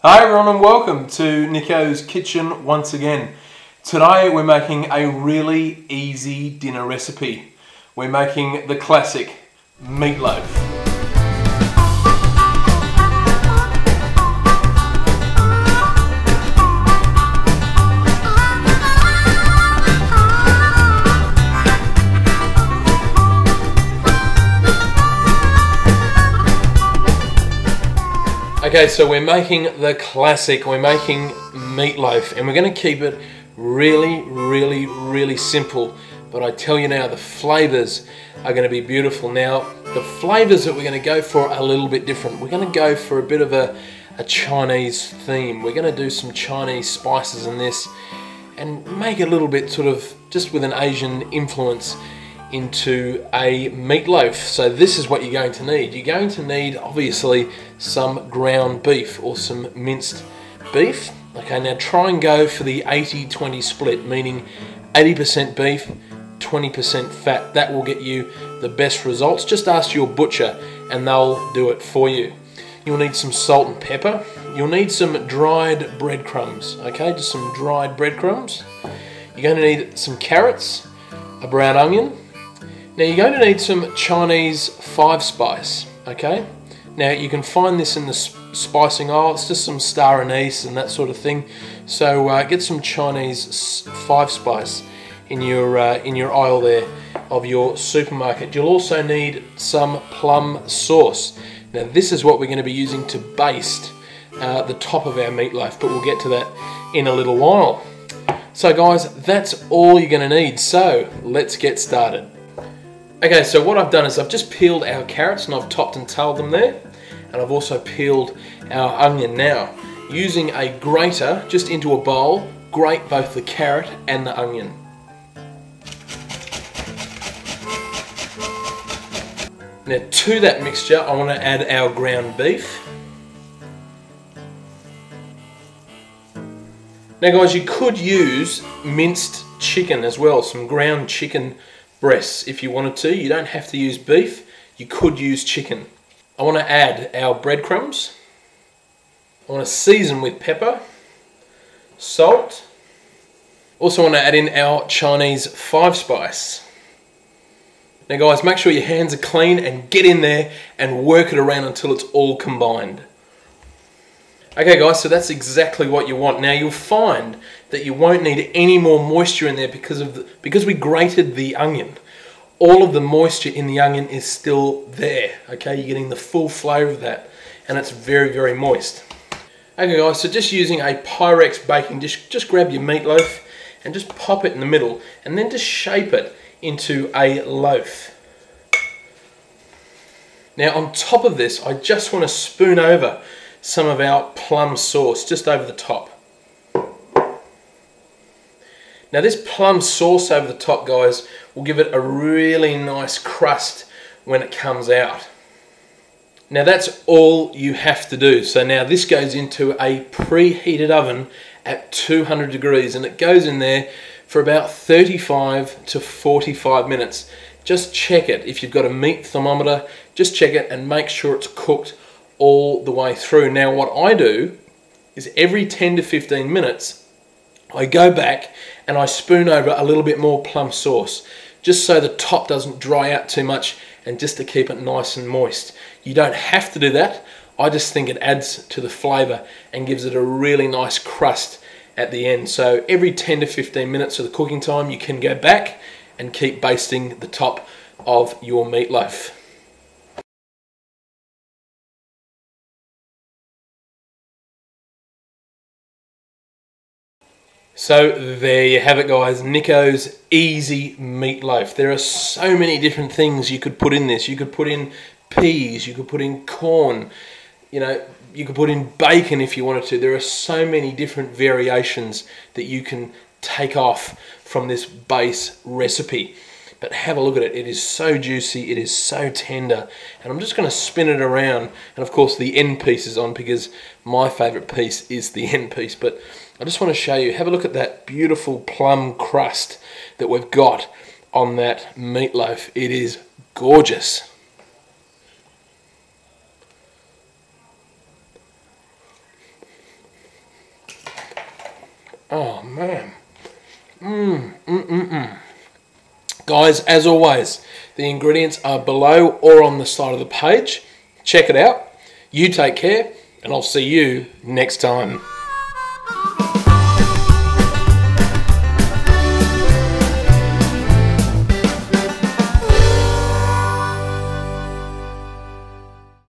Hi everyone and welcome to Nicko's kitchen once again. Today we're making a really easy dinner recipe. We're making the classic meatloaf. Okay, so we're making the classic, we're making meatloaf, and we're going to keep it really simple. But I tell you now, the flavours are going to be beautiful. Now, the flavours that we're going to go for are a little bit different. We're going to go for a bit of a Chinese theme. We're going to do some Chinese spices in this and make it a little bit sort of just with an Asian influence into a meatloaf. So this is what you're going to need. You're going to need obviously some ground beef or some minced beef. Okay, now try and go for the 80-20 split, meaning 80% beef, 20% fat. That will get you the best results. Just ask your butcher and they'll do it for you. You'll need some salt and pepper. You'll need some dried breadcrumbs, okay, just some dried breadcrumbs. You're going to need some carrots, a brown onion. Now you're going to need some Chinese 5-spice, okay? Now you can find this in the spicing aisle. It's just some star anise and that sort of thing. So get some Chinese 5-spice in your aisle there of your supermarket. You'll also need some plum sauce. Now this is what we're going to be using to baste the top of our meatloaf, but we'll get to that in a little while. So guys, that's all you're going to need. So let's get started. Okay, so what I've done is I've just peeled our carrots and I've topped and tailed them there. And I've also peeled our onion now. Using a grater just into a bowl, grate both the carrot and the onion. Now to that mixture I want to add our ground beef. Now guys, you could use minced chicken as well, some ground chicken breasts if you wanted to. You don't have to use beef, you could use chicken. I want to add our breadcrumbs. I want to season with pepper, salt. Also want to add in our Chinese 5-spice. Now guys, make sure your hands are clean and get in there and work it around until it's all combined. Okay guys, so that's exactly what you want. Now you'll find that you won't need any more moisture in there because we grated the onion. All of the moisture in the onion is still there, okay? You're getting the full flavour of that, and it's very moist. Okay guys, so just using a Pyrex baking dish, just grab your meatloaf and just pop it in the middle, and then just shape it into a loaf. Now on top of this, I just want to spoon over some of our plum sauce, just over the top. Now this plum sauce over the top, guys, will give it a really nice crust when it comes out. Now that's all you have to do. So now this goes into a preheated oven at 200 degrees and it goes in there for about 35 to 45 minutes. Just check it. If you've got a meat thermometer, just check it and make sure it's cooked all the way through. Now what I do is every 10 to 15 minutes I go back and I spoon over a little bit more plum sauce, just so the top doesn't dry out too much and just to keep it nice and moist. You don't have to do that. I just think it adds to the flavour and gives it a really nice crust at the end. So every 10 to 15 minutes of the cooking time you can go back and keep basting the top of your meatloaf. So there you have it guys, Nicko's easy meatloaf. There are so many different things you could put in this. You could put in peas, you could put in corn, you know, you could put in bacon if you wanted to. There are so many different variations that you can take off from this base recipe. But have a look at it, it is so juicy, it is so tender. And I'm just going to spin it around, and of course the end piece is on because my favourite piece is the end piece. But I just want to show you, have a look at that beautiful plum crust that we've got on that meatloaf. It is gorgeous. Oh, man. Guys, as always, the ingredients are below or on the side of the page. Check it out. You take care, and I'll see you next time.